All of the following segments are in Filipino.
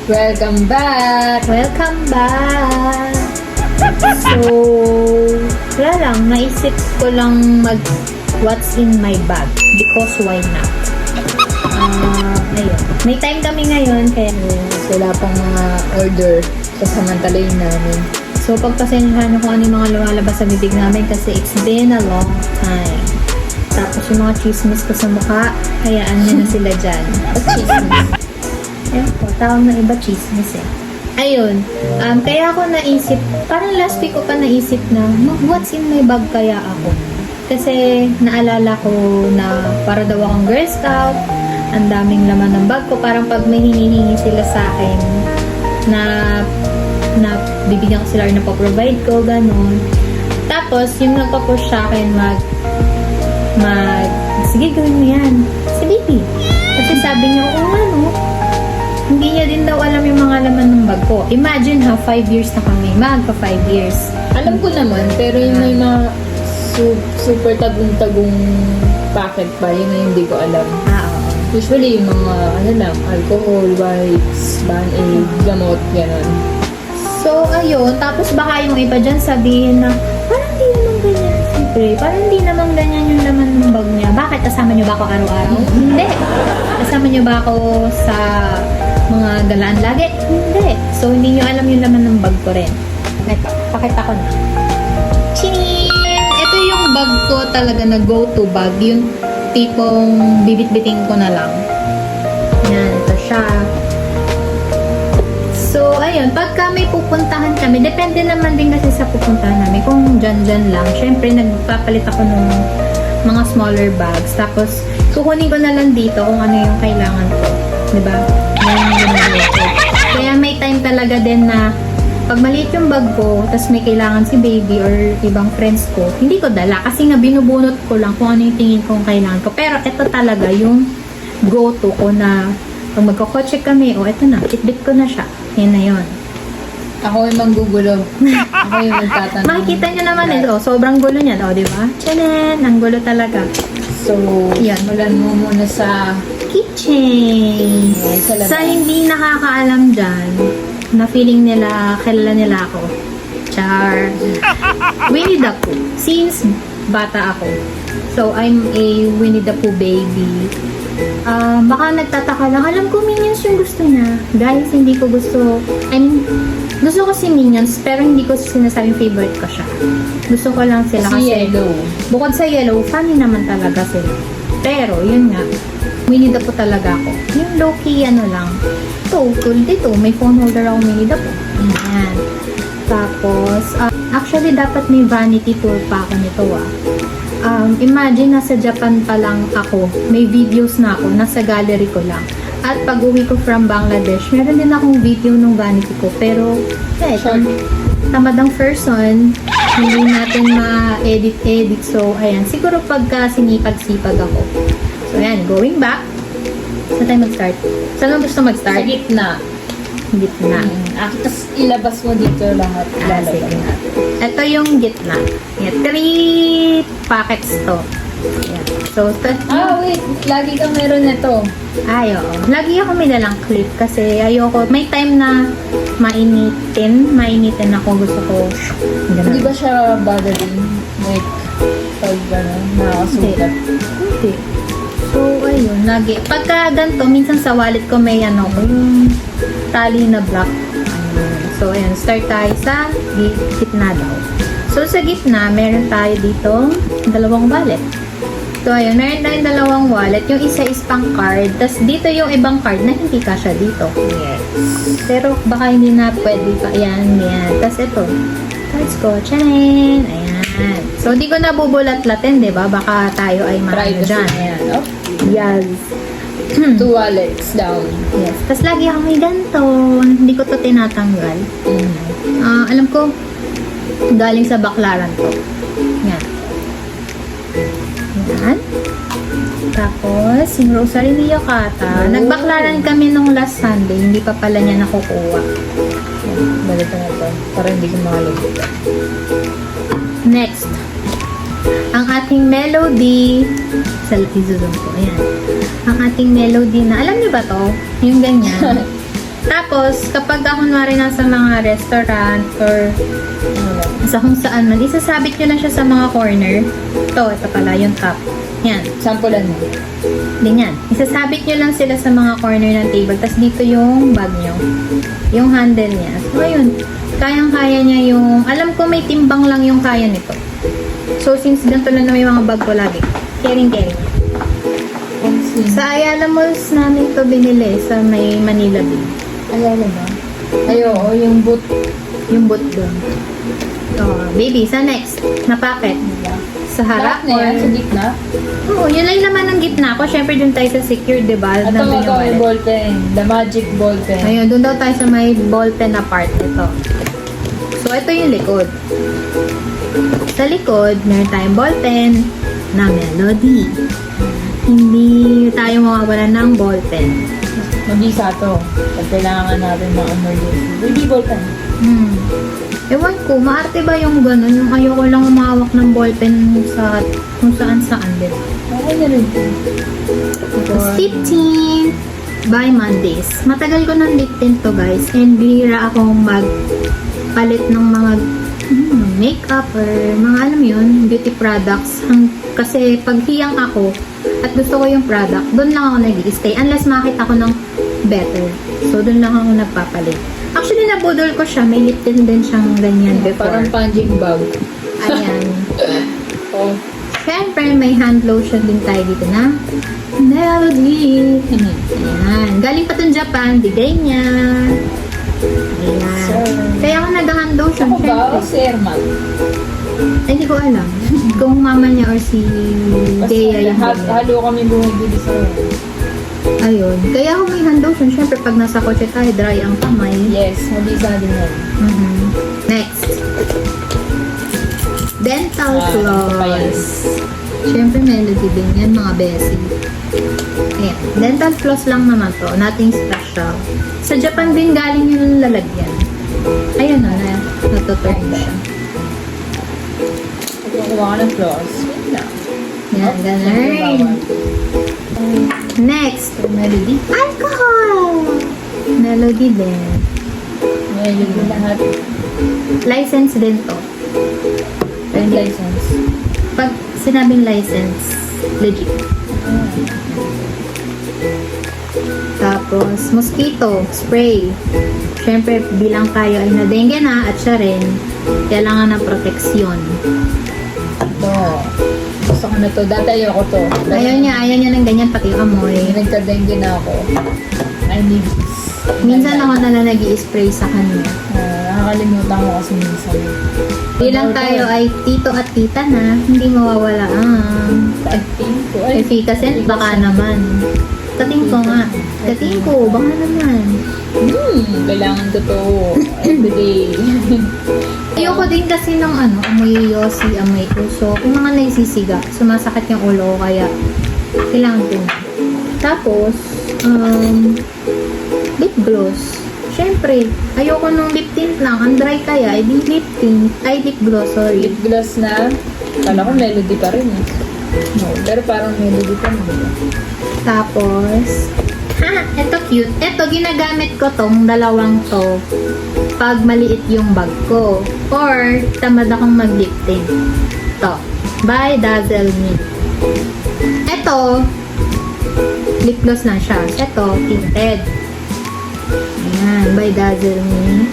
Welcome back! Welcome back! So, wala lang, naisip ko lang what's in my bag because why not? Ayun. May time kami ngayon kaya Wala pang mga order. Pasamantalayin namin. so pagpasensyahan nyo kung ano yung mga lumalabas sa bibig namin kasi it's been a long time. Tapos yung mga chismis ko sa mukha, hayaan nyo na sila dyan. Chismis. Ayun po, tawag na iba chismis eh. Ayun, kaya ako naisip, parang last week ko pa naisip na, what's in my bag kaya ako? Kasi naalala ko na para daw akong Girl Scout, ang daming laman ng bag ko, parang pag may hinihingi sila sa akin, na bibigyan ko sila or napaprovide ko, ganun. Tapos, yung nagpa-push sa akin sige, gawin mo yan. Si baby. Kasi sabi niya, oo nga, no? Hindi niya din daw alam yung mga laman ng bag ko. Imagine ha, 5 years na kami. Magpa 5 years. Alam ko naman, pero yung may mga super tagong-tagong packet pa, yun na yung hindi ko alam. Oo. Usually, yung mga, alcohol, wipes, band-aid, gamot, gano'n. So, ayun. Tapos baka yung iba dyan sabihin na, parang hindi naman ganyan. Siyempre, parang hindi naman ganyan yung laman ng bag niya. Bakit? Kasama niyo ba ako araw-araw? Hindi. Kasama niyo ba ako sa mga galaan lagi? Hindi. So, hindi niyo alam yung laman ng bag ko rin. Ito, pakita ko na. Chin! Ito yung bag ko talaga na go-to bag. Yung tipong bibit-biting ko na lang. Yan, ito siya. So, ayun, pagka may pupuntahan kami, depende naman din kasi sa pupuntahan namin. Kung dyan lang, syempre, nagpapalit ako ng mga smaller bags. Tapos, kukunin ko na lang dito kung ano yung kailangan ko. Diba? Yan yung ginagawa ko. Kaya may time talaga din na pag maliit yung bag ko, tapos may kailangan si baby or ibang friends ko, hindi ko dala. Kasi nga, binubunot ko lang kung ano yung tingin kong kailangan ko. Pero ito talaga yung go-to ko na pag magkakotse kami, eto na, itbit ko na siya. Yan na yun. Ako yung manggugulo. Ako yung magtatanong. Makikita nyo naman ito. Sobrang gulo niyan. O, diba? Tiyanen! Ang gulo talaga. So, Yan. mulan mo muna sa Kitchen! sa labas. Sa hindi nakakaalam dyan, na feeling nila, kilala nila ako. Char! Winnie the Pooh. Since bata ako. So, I'm a Winnie the Pooh baby. Baka nagtataka lang, alam ko Minions yung gusto niya. Guys, hindi ko gusto, gusto ko si Minions, pero hindi ko sinasabing favorite ko siya. Gusto ko lang sila Si kasi, Yellow. bukod sa Yellow, funny naman talaga sila. Pero, yun nga, Winnie the Pooh talaga ako. Yung low-key, lang. Ito, tulad ito, may phone holder ako Winnie the Pooh. Ayan. Tapos, actually, dapat may vanity tour pa ako nito, imagine, nasa Japan pa lang ako. May videos na ako. Nasa gallery ko lang. At pag uwi ko from Bangladesh, meron din akong video ng vanity ko. Pero, tamad ang person. Hindi natin ma-edit-edit. So, ayan. Siguro pagka sinipag-sipag ako. So, ayan. Going back. Saan tayo mag-start? Saan mo gusto Sa mag-start? gitna. Gitna. Tapos ilabas mo dito lahat. Sige. Ito yung gitna. Yan. 3 packets to. Yan. So, Wait. Lagi kang meron nito. oo. Lagi ako may dalang clip kasi ayoko. May time na mainitin ako. Gusto ko. Hindi ba siya bothering? Like, pag nakakasulat. Hindi. So, ayun. Lagi. Pagka ganito, minsan sa wallet ko may yung tali na black. So, ayan. Start tayo sa gitna daw. So, sa gitna, meron tayo dito 2 wallet. So, ayun. Meron tayong 2 wallet. Yung isa is pang card. Tapos, dito yung ibang card na hindi kasya dito. Yes. Pero, baka hindi na pwede pa. Ayan, yan. Tapos, ito. Cards ko. Chanen! Ayan. So, di ko na bubulat-latin, diba? Baka tayo ay maano dyan. Ayan. Oh. Yes. 2 wallets down. Yes. Tapos lagi ako may ganito. Hindi ko to tinatanggal. Alam ko, galing sa baklaran to. Yan. Yan. Tapos, yung rosary ni Yokata. Nagbaklaran kami nung last Sunday. Hindi pa pala niya nakukuha. Yan. Balito na to. Para hindi ko makalagay. Next. Ang ating melody. Sa izuzum ko. Ayan. Ang ating melody na, alam niyo ba to? Yung ganyan. Tapos, kapag kunwari nasa mga restaurant or sa kung saan man, isasabit nyo lang siya sa mga corner. Ito pala, yung top. Yan. Sampulan mo. Ganyan. Isasabit nyo lang sila sa mga corner ng table. Tapos dito yung bag nyo. Yung handle niya. So, ayun. Kayang-kaya niya yung... Alam ko may timbang lang yung kaya nito. So, since ganito lang na may mga bag ko lagi. Caring. Sa Ayala Malls namin ito binili sa may Manila Bay. Ayala ba? Ay, oo, yung boot. Yung boot doon. So, baby, sa next na packet. Sa harap Lahat na yan, sa gitna. Oo, yun lang naman ang gitna ko. Siyempre, dun tayo sa secure, diba? At ito Nandun yung may wallet. ballpen. The magic ballpen. Ayun, doon daw tayo sa may ballpen na part. Ito. So, ito yung likod. Sa likod, meron tayong ballpen na Melody. Hindi tayo mawawala ng ballpen. Mag-isa to. Pag kailangan natin mga emergency. Baby ballpen. Ewan ko, maarte ba yung gano'n? Yung ayoko lang umawak ng ballpen sa kung saan din. Okay na rin. Tapos, 15 by Mondays. Matagal ko ng lip tint to, guys. And bihira akong magpalit ng mga makeup or mga alam yun, beauty products. Kasi pag hiyang ako at gusto ko yung product, doon lang ako nag-i-stay. Unless makita ko ng better. So, doon lang ako nagpapalit. Actually, nabudol ko siya. May lip tint din siyang ganyan before. Parang punching bag. Ayan. Oh. Siyempre, may hand lotion din tayo dito na Melody. Ayan. Galing pa itong Japan. Bigay niya. Ayan. Kaya ako nag-hand lotion. Ako ba? O Siyempre. si Ermat? Ay, hindi ko alam. Kung mama niya or si Dea yung bumili. Halo kami bumibili sa... Ayun. Kaya ako may hand lotion. Siyempre, pag nasa kotse tayo, dry ang kamay. Yes, mag-isa din yan. Next. Dental Ah, floss. Siyempre, Melody din yan, mga besi. Ayan. Dental floss lang naman to. Nothing special. Sa Japan din galing yung lalagyan. Ayun o, natuturn siya. Kukuha ka ng floss. Wait lang. Yan, ganun. Next. Melody. Alcohol! Melody din. Melody lahat. License din to. And license. Pag sinabing license, legit. Tapos, mosquito, spray. Siyempre, bilang tayo ay na-dengue na at siya rin, kailangan ng proteksyon. Ito. Gusto ko na to. Dati ayoko to. Ayaw niya ng ganyan, pati amoy. Nagka-dengue na ako. I need this. Minsan ako na nag-i-spray sa kanya. Nakakalimutan ko kasi minsan. Bilang tayo ay tito at tita na, hindi mawawala ang Kating ko. efficacy, baka naman. Kating ko nga. Kating ko, baka naman. Kailangan ko to everyday. Ayoko din kasi ng amoy yosi, amoy uso. Kung mga naisisiga, sumasakit yung ulo ko, kaya kailangan ko. Tapos, lip gloss. Siyempre, ayoko nung lip tint lang. Ang dry kaya, di lip tint. Ay, lip gloss, sorry. Lip gloss na. Kala ko melody pa rin eh. No, pero parang melody pa rin. Tapos, eto cute. Eto, ginagamit ko tong dalawang to pag maliit yung bag ko. Or, tamad akong mag-lip tint. To. By Dazzle Me. Eto, lip gloss na siya. Eto, tinted. Ayan, by Dazzle Me.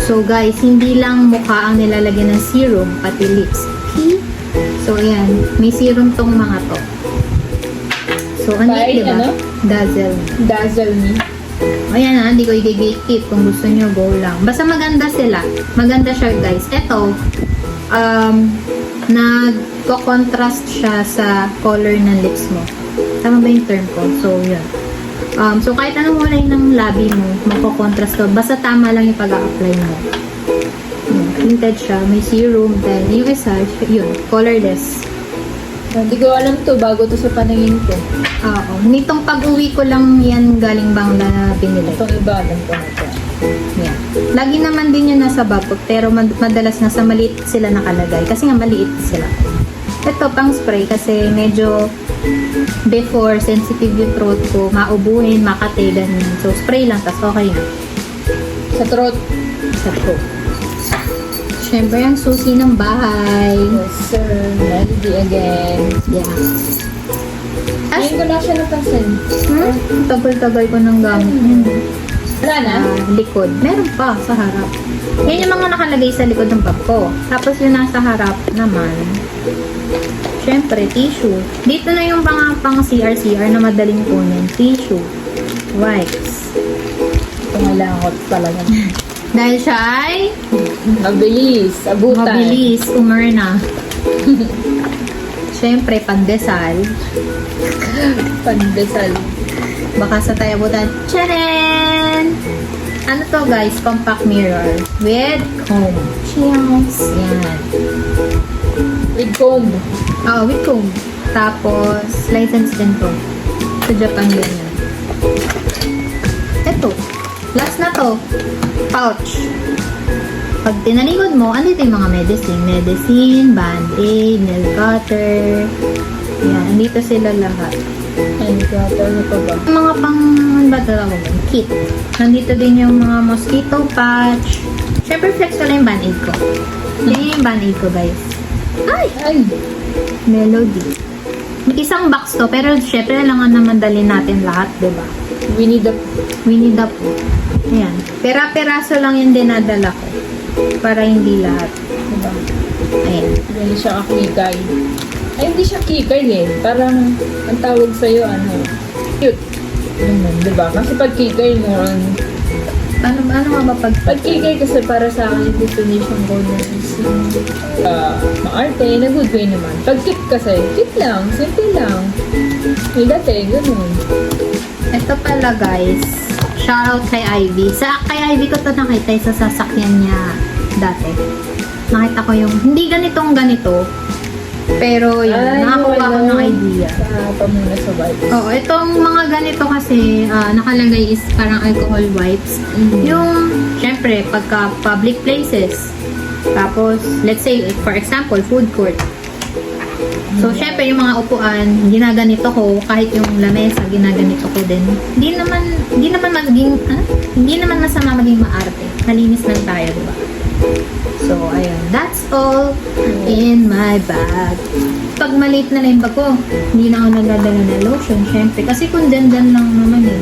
So, guys, hindi lang mukha ang nilalagyan ng serum, pati lips. Okay? So, ayan. May serum tong mga to. So, ang By, neat, diba? ano? Dazzle Me. Dazzle me. Ayan hindi ko i-gatekeep. Kung gusto nyo, go lang. Basta maganda sila. Maganda siya, guys. Ito, nagko-contrast siya sa color ng lips mo. Tama ba yung term ko? So, yun. So, kahit anong kulay ng labi mo, magko-contrast to. Basta tama lang yung pag-a-apply mo. Yun, tinted siya. May serum. Then, yung isa, yun, colorless. Hindi ko alam to. Bago to sa paningin ko. Oo. Nitong pag-uwi ko lang yan galing Bangla na binili. Itong iba, alam ko na to. Yan. Lagi naman din yun nasa bag ko, pero madalas nasa maliit sila nakalagay. Kasi nga maliit sila. Ito pang spray kasi medyo before sensitive yung throat ko, maubuhin, makate, ganyan. So spray lang, tas okay na. Sa throat. Sa throat. Siyempre, ang susi ng bahay. Yes, sir. Melody again. Yeah. Ngayon ko lang siya napansin. Tagal-tagal ko ng gamit. Wala na? Sa likod. Meron pa sa harap. Yan yung mga nakalagay sa likod ng bag ko. Tapos yung nasa harap naman, syempre, tissue. Dito na yung mga pang CR na madaling kunin. Tissue. Wipes. Tumalangot talaga. Dahil siya ay Mabilis. Abutan. mabilis umerna. Syempre, pandesal. Pandesal. Baka sa tayo abutan. Tcharan! Ano to guys? Compact mirror. With comb. Cheers! Yan. With comb. With comb. Tapos, license din to. Sa Japan din yan. Ito. Last na to. Pouch. Pag tinalikod mo, andito yung mga medicine. Medicine, band-aid, nail cutter. Yan. Andito sila lahat. Ay, grabe. Ano pa ba? Yung mga pang, ano ba tawag yun? Kit. Nandito din yung mga mosquito patch. Siyempre, flex ko lang yung band-aid ko. Yan yung band-aid ko, guys. Ay! Ay! Melody. Isang box to, pero syempre kailangan naman dalhin natin lahat, diba? We need a... We need a... Ayan. Pera-peraso lang yung dinadala ko. Para hindi lahat. Diba? Ayan. Hindi siya kakikay. Ay, hindi siya kikay eh. Parang, ang tawag sa'yo, ano, cute. Ganun, diba? Kasi pag kikay mo, Ano nga ba pag kikay kasi para sa akin, yung definition ko na is, maarte, in a good way naman. Pag cute kasi, cute lang, simple lang. May dati, ganun. Ito pala guys, shoutout kay Ivy. Kay Ivy ko to nakita sa sasakyan niya dati. Nakita ko yung, hindi ganitong ganito. Pero yun, Ay, nakakuha ko wala. ng idea. Sa pamuna sa vibes. Oo, itong mga ganito kasi nakalagay is parang alcohol wipes. Yung, syempre, pagka public places. Tapos, let's say, for example, food court. So, syempre, yung mga upuan, ginaganito ko, kahit yung lamesa, ginaganito ko din. Hindi naman masama maging maarte. Malinis lang tayo, diba? So, ayun. That's all in my bag. Pag maliit na lang yung bag ko, hindi na ako nagdadala ng lotion, syempre. Kasi kung dandan lang naman eh.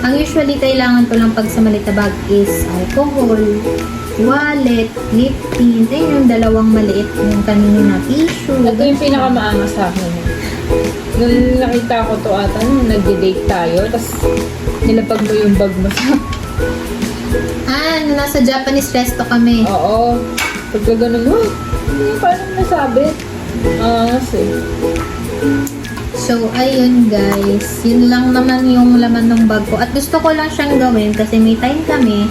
Ang usually kailangan ko lang pag sa maliit na bag is alcohol, wallet, lip tint, ayun yung dalawang maliit, yung kanina na tissue. Ito yung pinakamaangas sa akin. Nung nakita ko to ata, nung nag-date tayo, tapos nilapag mo yung bag mo sa... Nasa Japanese resto kami. Oo. Pagka ganun mo, paano mo nasabit? Angas eh. So, ayun guys. Yun lang naman yung laman ng bag ko. At gusto ko lang siyang gawin kasi may time kami.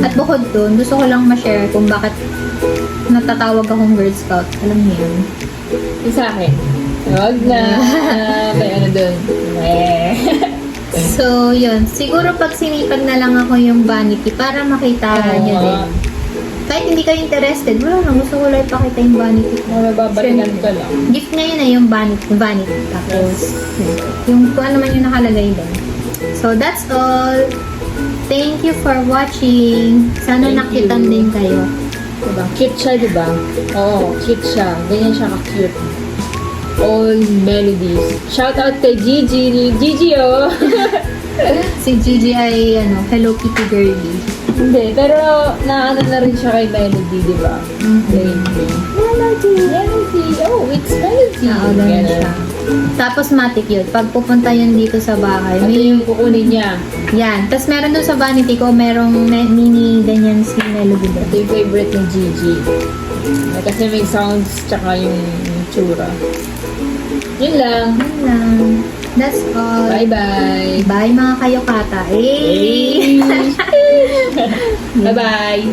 At bukod dun, gusto ko lang ma-share kung bakit natatawag akong Girl Scout. Alam niyo yun? Yung sa akin. Huwag na. May ano dun. So, yun. Siguro pag sinipag na lang ako yung vanity para makita niyo din. Kahit hindi kayo interested, wala lang. Gusto ko lang ipakita yung vanity ko. Mababalikan ka lang. Gift ngayon na yung vanity. Tapos, yung kung ano man yung nakalagay din. So, that's all. Thank you for watching. Sana Thank nakitan you. din kayo. Diba? Cute siya, diba? Oo, cute siya. Ganyan siya ka-cute. All melodies. Shout out kay Gigi. Gigi, oh! Si Gigi ay, Hello Kitty girly. Hindi, pero naano na rin siya kay Melody, di ba? Lately. Melody! Melody! Oh, it's Melody! Ganun Ganun. siya. Tapos matik yun. Pag pupunta yun dito sa bahay, Ito may yung kukunin niya. yan. Tapos meron doon sa vanity ko, merong mini ganyan si Melody Ito din. yung favorite ng Gigi. Kasi may sounds tsaka yung tsura. Yun lang. Yun lang. That's all. Bye-bye! Bye mga kayo kata. Eh! Bye-bye!